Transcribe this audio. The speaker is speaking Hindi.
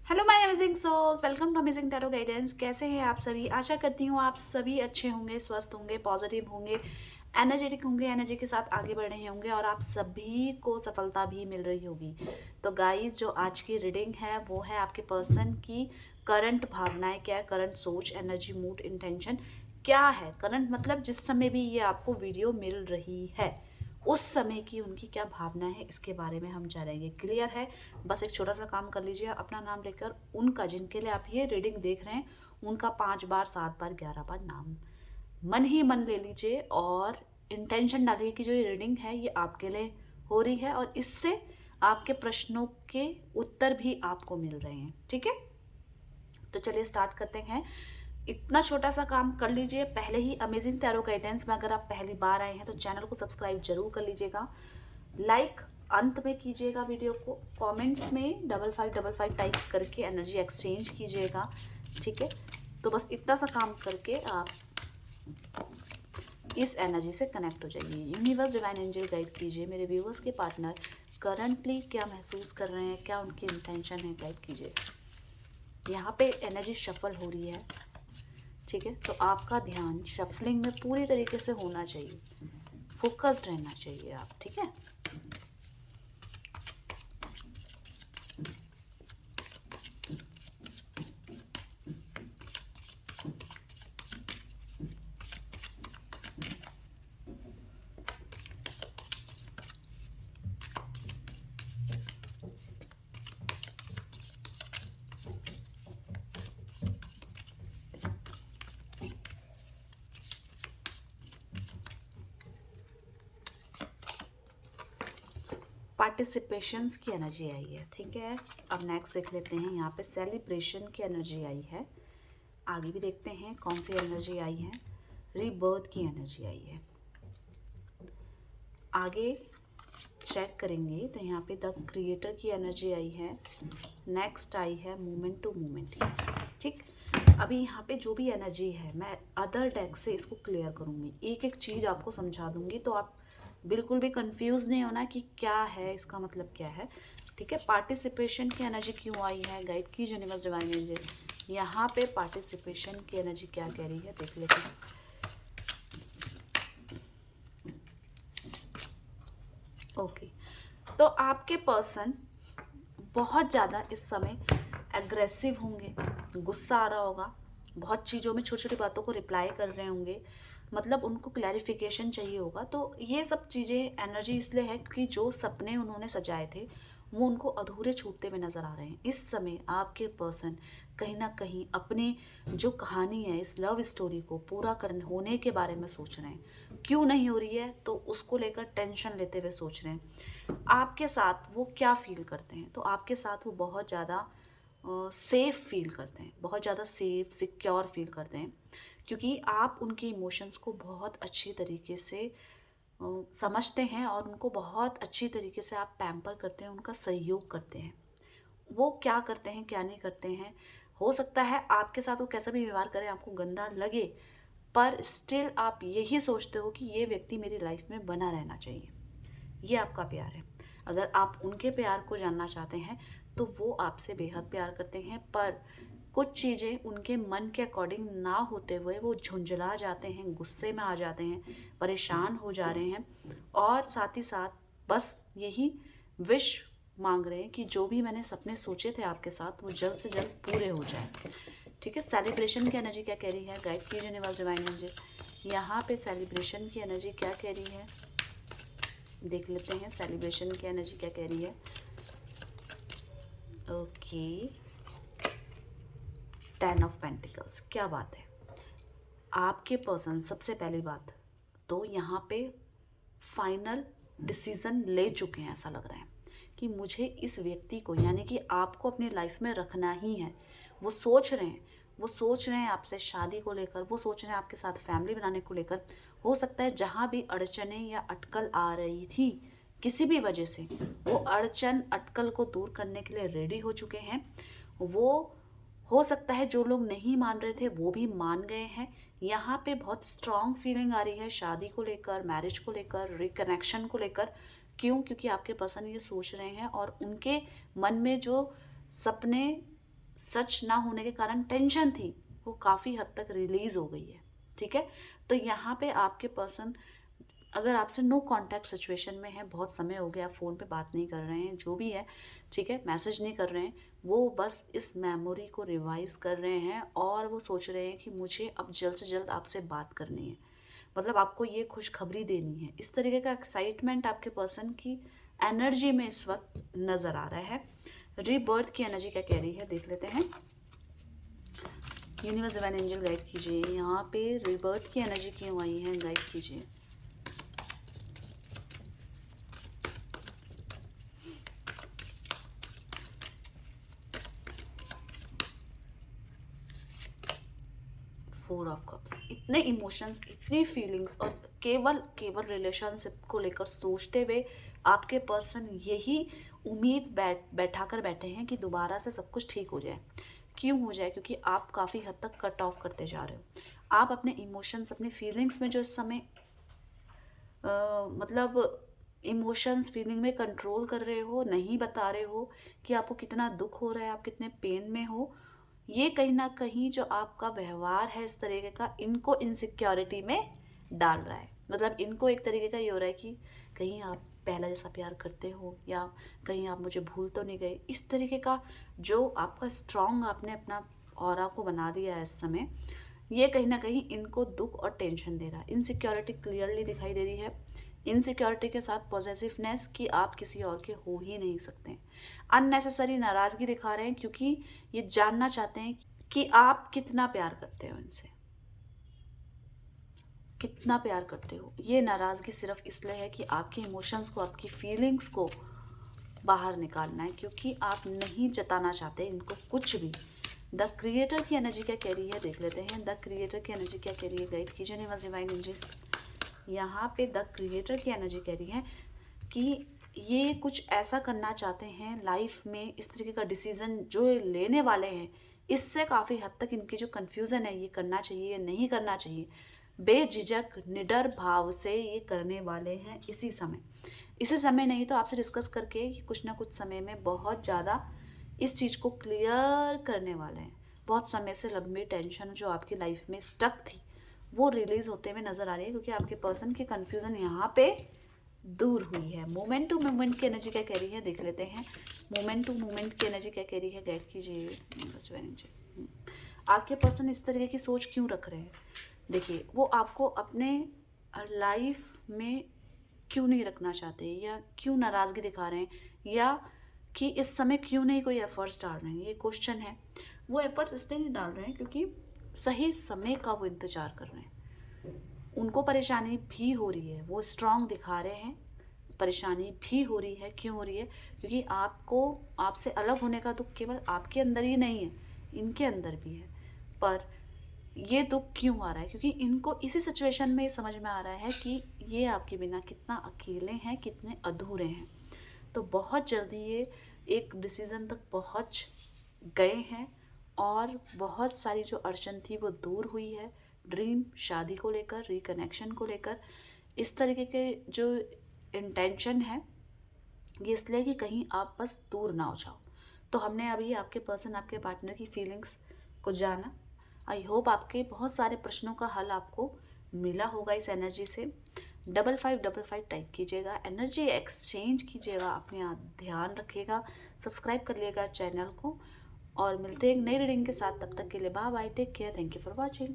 Hello my amazing souls, welcome to amazing tarot guidance. कैसे हैं आप सभी? आशा करती हूँ आप सभी अच्छे होंगे, स्वस्थ होंगे, पॉजिटिव होंगे, एनर्जेटिक होंगे, एनर्जी के साथ आगे बढ़ रहे होंगे और आप सभी को सफलता भी मिल रही होगी। तो गाइस, जो आज की रीडिंग है वो है आपके पर्सन की करंट भावनाएं क्या है, करंट सोच, एनर्जी, मूड, इंटेंशन क्या है। करंट मतलब जिस समय भी ये आपको वीडियो मिल रही है उस समय की उनकी क्या भावना है, इसके बारे में हम जानेंगे। क्लियर है? बस एक छोटा सा काम कर लीजिए, अपना नाम लेकर उनका जिनके लिए आप ये रीडिंग देख रहे हैं उनका 5 बार, 7 बार, 11 बार नाम मन ही मन ले लीजिए और इंटेंशन डालिए कि जो ये रीडिंग है ये आपके लिए हो रही है और इससे आपके प्रश्नों के उत्तर भी आपको मिल रहे हैं। ठीक है, तो चलिए स्टार्ट करते हैं। इतना छोटा सा काम कर लीजिए पहले ही। अमेजिंग टैरो गाइडेंस में अगर आप पहली बार आए हैं तो चैनल को सब्सक्राइब जरूर कर लीजिएगा, लाइक अंत में कीजिएगा वीडियो को, कमेंट्स में 5555 टाइप करके एनर्जी एक्सचेंज कीजिएगा। ठीक है, तो बस इतना सा काम करके आप इस एनर्जी से कनेक्ट हो जाइए। यूनिवर्स डिवाइन एंजल गाइड कीजिए मेरे व्यूवर्स के पार्टनर करंटली क्या महसूस कर रहे हैं, क्या उनकी इंटेंशन है, गाइड कीजिए। यहाँ पे एनर्जी शफल हो रही है। ठीक है, तो आपका ध्यान शफलिंग में पूरी तरीके से होना चाहिए, फोकस्ड रहना चाहिए आप। ठीक है, पार्टिसिपेशंस की एनर्जी आई है। ठीक है, अब नेक्स्ट देख लेते हैं। यहाँ पे सेलिब्रेशन की एनर्जी आई है। आगे भी देखते हैं कौन सी एनर्जी आई है। रीबर्थ की एनर्जी आई है। आगे चेक करेंगे तो यहाँ पे द क्रिएटर की एनर्जी आई है। नेक्स्ट आई है मोमेंट टू मोमेंट। ठीक, अभी यहाँ पे जो भी एनर्जी है मैं अदर डेक से इसको क्लियर करूँगी, एक एक चीज़ आपको समझा दूँगी, तो आप बिल्कुल भी कंफ्यूज नहीं होना कि क्या है, इसका मतलब क्या है। ठीक है, पार्टिसिपेशन की एनर्जी क्यों आई है, गाइड की यूनिवर्स डिवाइन एंजल। यहाँ पे पार्टिसिपेशन की एनर्जी क्या कह रही है देख लेते हैं। ओके, तो आपके पर्सन बहुत ज़्यादा इस समय एग्रेसिव होंगे, गुस्सा आ रहा होगा, बहुत चीज़ों में छोटी छोटी बातों को रिप्लाई कर रहे होंगे, मतलब उनको क्लैरिफिकेशन चाहिए होगा। तो ये सब चीज़ें एनर्जी इसलिए है कि जो सपने उन्होंने सजाए थे वो उनको अधूरे छूटते हुए नज़र आ रहे हैं। इस समय आपके पर्सन कहीं ना कहीं अपनी जो कहानी है, इस लव स्टोरी को पूरा करने होने के बारे में सोच रहे हैं। क्यों नहीं हो रही है तो उसको लेकर टेंशन लेते हुए सोच रहे हैं। आपके साथ वो क्या फील करते हैं, तो आपके साथ वो बहुत ज़्यादा सेफ फील करते हैं, बहुत ज़्यादा सेफ सिक्योर फील करते हैं, क्योंकि आप उनके इमोशंस को बहुत अच्छी तरीके से समझते हैं और उनको बहुत अच्छी तरीके से आप पैम्पर करते हैं, उनका सहयोग करते हैं। वो क्या करते हैं क्या नहीं करते हैं, हो सकता है आपके साथ वो कैसा भी व्यवहार करें आपको गंदा लगे, पर स्टिल आप यही सोचते हो कि ये व्यक्ति मेरी लाइफ में बना रहना चाहिए। ये आपका प्यार है। अगर आप उनके प्यार को जानना चाहते हैं तो वो आपसे बेहद प्यार करते हैं, पर कुछ चीज़ें उनके मन के अकॉर्डिंग ना होते हुए वो झुंझला जाते हैं, गुस्से में आ जाते हैं, परेशान हो जा रहे हैं और साथ ही साथ बस यही विश मांग रहे हैं कि जो भी मैंने सपने सोचे थे आपके साथ वो जल्द से जल्द पूरे हो जाए। ठीक है, सेलिब्रेशन की एनर्जी क्या कह रही है, गाइड कीजिए यूनिवर्स डिवाइन एंजल। यहाँ पे सेलिब्रेशन की एनर्जी क्या कह रही है देख लेते हैं। सेलिब्रेशन की एनर्जी क्या कह रही है। ओके, 10 ऑफ पेंटिकल्स, क्या बात है। आपके पर्सन सबसे पहली बात तो यहाँ पे फाइनल डिसीजन ले चुके हैं। ऐसा लग रहा है कि मुझे इस व्यक्ति को यानी कि आपको अपनी लाइफ में रखना ही है। वो सोच रहे हैं, वो सोच रहे हैं आपसे शादी को लेकर, वो सोच रहे हैं आपके साथ फैमिली बनाने को लेकर। हो सकता है जहाँ भी अड़चने या अटकल आ रही थी किसी भी वजह से, वो अड़चन अटकल को दूर करने के लिए रेडी हो चुके हैं। वो हो सकता है जो लोग नहीं मान रहे थे वो भी मान गए हैं। यहाँ पे बहुत स्ट्रॉन्ग फीलिंग आ रही है शादी को लेकर, मैरिज को लेकर, रिकनेक्शन को लेकर। क्यों? क्योंकि आपके पर्सन ये सोच रहे हैं और उनके मन में जो सपने सच ना होने के कारण टेंशन थी वो काफ़ी हद तक रिलीज़ हो गई है। ठीक है, तो यहाँ पे आपके पर्सन अगर आपसे नो कांटेक्ट सिचुएशन में है, बहुत समय हो गया, फ़ोन पे बात नहीं कर रहे हैं, जो भी है, ठीक है, मैसेज नहीं कर रहे हैं, वो बस इस मेमोरी को रिवाइज़ कर रहे हैं और वो सोच रहे हैं कि मुझे अब जल्द से जल्द आपसे बात करनी है, मतलब आपको ये खुशखबरी देनी है। इस तरीके का एक्साइटमेंट आपके पर्सन की एनर्जी में इस वक्त नज़र आ रहा है। रीबर्थ की एनर्जी क्या कह रही है देख लेते हैं। यूनिवर्स डिवाइन एंजल गाइड कीजिए, यहाँ पे रीबर्थ की एनर्जी क्यों आई है, गाइड कीजिए। फोर ऑफ कप्स, इतने इमोशंस, इतनी फीलिंग्स और केवल केवल रिलेशनशिप को लेकर सोचते हुए आपके पर्सन यही उम्मीद बैठा कर बैठे हैं कि दोबारा से सब कुछ ठीक हो जाए। क्यों हो जाए? क्योंकि आप काफ़ी हद तक कट ऑफ करते जा रहे हो। आप अपने इमोशंस, अपनी फीलिंग्स में जो इस समय मतलब इमोशंस फीलिंग में कंट्रोल कर रहे हो, नहीं बता रहे हो कि आपको कितना दुख हो रहा है, आप कितने पेन में हो। ये कहीं ना कहीं जो आपका व्यवहार है इस तरीके का, इनको इनसिक्योरिटी में डाल रहा है। मतलब इनको एक तरीके का ये हो रहा है कि कहीं आप पहला जैसा प्यार करते हो या कहीं आप मुझे भूल तो नहीं गए। इस तरीके का जो आपका स्ट्रॉन्ग आपने अपना ऑरा को बना दिया है इस समय, ये कहीं ना कहीं इनको दुख और टेंशन दे रहा है। इनसिक्योरिटी क्लियरली दिखाई दे रही है। इनसिक्योरिटी के साथ पॉजेसिवनेस कि आप किसी और के हो ही नहीं सकते। अननेसेसरी नाराज़गी दिखा रहे हैं क्योंकि ये जानना चाहते हैं कि आप कितना प्यार करते हो इनसे, कितना प्यार करते हो। ये नाराज़गी सिर्फ इसलिए है कि आपके इमोशंस को, आपकी फीलिंग्स को बाहर निकालना है, क्योंकि आप नहीं जताना चाहते इनको कुछ भी। द क्रिएटर की एनर्जी क्या कह रही है देख लेते हैं। द क्रिएटर की एनर्जी क्या कह रही है, गाइड कीजिए यूनिवर्स डिवाइन एंजल। यहाँ पे द क्रिएटर की एनर्जी कह रही है कि ये कुछ ऐसा करना चाहते हैं लाइफ में, इस तरीके का डिसीजन जो लेने वाले हैं, इससे काफ़ी हद तक इनकी जो कन्फ्यूज़न है, ये करना चाहिए या नहीं करना चाहिए, बेझिझक निडर भाव से ये करने वाले हैं इसी समय नहीं तो आपसे डिस्कस करके कुछ ना कुछ समय में बहुत ज़्यादा इस चीज़ को क्लियर करने वाले हैं। बहुत समय से लंबी टेंशन जो आपकी लाइफ में स्टक थी वो रिलीज़ होते हुए नज़र आ रही है, क्योंकि आपके पर्सन की कन्फ्यूज़न यहाँ पे दूर हुई है। मोमेंट टू मोमेंट की एनर्जी क्या कह रही है देख लेते हैं। मोमेंट टू मोमेंट की एनर्जी क्या कह रही है, गाइड कीजिए। आपके पर्सन इस तरीके की सोच क्यों रख रहे हैं? देखिए, वो आपको अपने लाइफ में क्यों नहीं रखना चाहते, या क्यों नाराज़गी दिखा रहे हैं, या कि इस समय क्यों नहीं कोई एफर्ट्स डाल रहे हैं, ये क्वेश्चन है। वो एफर्ट्स इसलिए नहीं डाल रहे हैं क्योंकि सही समय का वो इंतज़ार कर रहे हैं। उनको परेशानी भी हो रही है, वो स्ट्रांग दिखा रहे हैं, परेशानी भी हो रही है। क्यों हो रही है? क्योंकि आपको आपसे अलग होने का दुख केवल आपके अंदर ही नहीं है, इनके अंदर भी है। पर ये दुख क्यों आ रहा है? क्योंकि इनको इसी सिचुएशन में समझ में आ रहा है कि ये आपके बिना कितना अकेले हैं, कितने अधूरे हैं। तो बहुत जल्दी ये एक डिसीज़न तक पहुंच गए हैं और बहुत सारी जो अड़चन थी वो दूर हुई है। ड्रीम शादी को लेकर, रिकनेक्शन को लेकर, इस तरीके के जो इंटेंशन है ये इसलिए कि कहीं आप बस दूर ना हो जाओ। तो हमने अभी आपके पर्सन, आपके पार्टनर की फीलिंग्स को जाना। आई होप आपके बहुत सारे प्रश्नों का हल आपको मिला होगा इस एनर्जी से। 5555 टाइप कीजिएगा, एनर्जी एक्सचेंज कीजिएगा, अपने आप ध्यान रखिएगा, सब्सक्राइब कर लिएगा चैनल को, और मिलते हैं एक नई रीडिंग के साथ। तब तक के लिए bye bye, take care, thank you for watching.